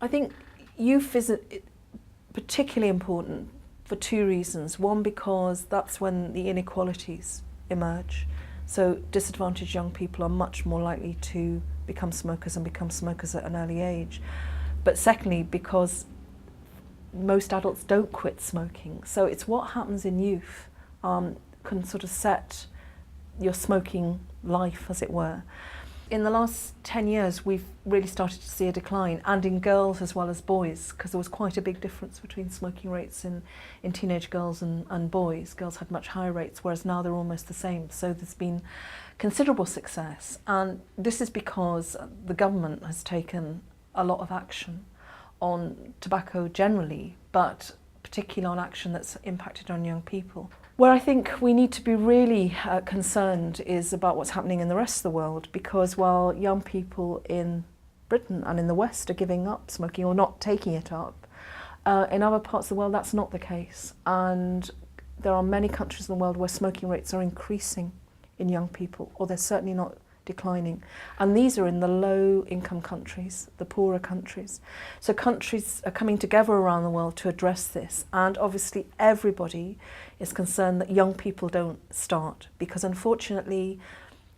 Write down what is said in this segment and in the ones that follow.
I think youth is particularly important for two reasons. One, because that's when the inequalities emerge. So disadvantaged young people are much more likely to become smokers and become smokers at an early age. But secondly, because most adults don't quit smoking. So it's what happens in youth can sort of set your smoking life, as it were. In the last 10 years, we've really started to see a decline, and in girls as well as boys, because there was quite a big difference between smoking rates in teenage girls and boys. Girls had much higher rates, whereas now they're almost the same. So there's been considerable success, and this is because the government has taken a lot of action on tobacco generally, but particularly on action that's impacted on young people. Where I think we need to be really concerned is about what's happening in the rest of the world, because while young people in Britain and in the West are giving up smoking or not taking it up, in other parts of the world that's not the case. And there are many countries in the world where smoking rates are increasing in young people, or they're certainly not declining. And these are in the low-income countries, the poorer countries. So countries are coming together around the world to address this, and obviously everybody is concerned that young people don't start, because unfortunately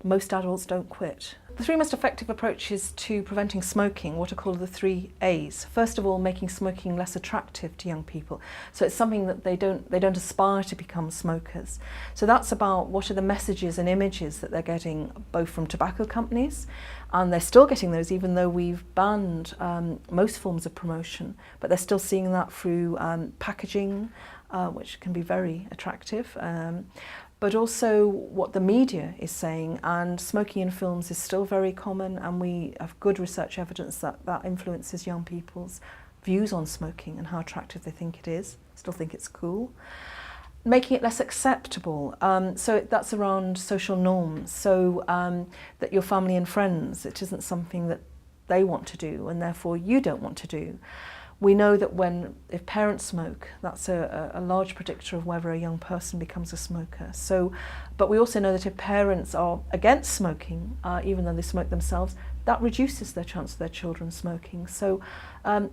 most adults don't quit. The three most effective approaches to preventing smoking, what are called the 3 A's. First of all, making smoking less attractive to young people. So it's something that they don't aspire to become smokers. So that's about what are the messages and images that they're getting both from tobacco companies, and they're still getting those even though we've banned most forms of promotion, but they're still seeing that through packaging, which can be very attractive. But also what the media is saying, and smoking in films is still very common, and we have good research evidence that that influences young people's views on smoking and how attractive they think it is, still think it's cool. Making it less acceptable, so that's around social norms, so that your family and friends, it isn't something that they want to do and therefore you don't want to do. We know that if parents smoke, that's a large predictor of whether a young person becomes a smoker. So, but we also know that if parents are against smoking, even though they smoke themselves, that reduces their chance of their children smoking. So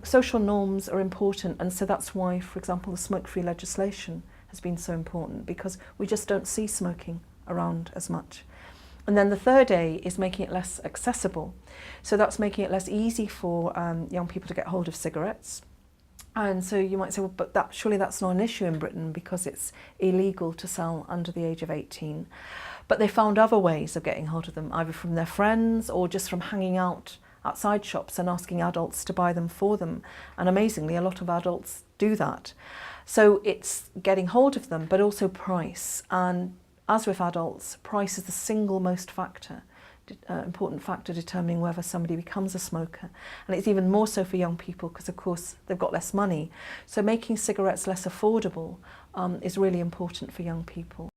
social norms are important, and so that's why, for example, the smoke-free legislation has been so important, because we just don't see smoking around as much. And then the third A is making it less accessible. So that's making it less easy for young people to get hold of cigarettes. And so you might say, well, but surely that's not an issue in Britain because it's illegal to sell under the age of 18. But they found other ways of getting hold of them, either from their friends or just from hanging out outside shops and asking adults to buy them for them. And amazingly, a lot of adults do that. So it's getting hold of them, but also price. And as with adults, price is the single most important factor determining whether somebody becomes a smoker. And it's even more so for young people because, of course, they've got less money. So making cigarettes less affordable is really important for young people.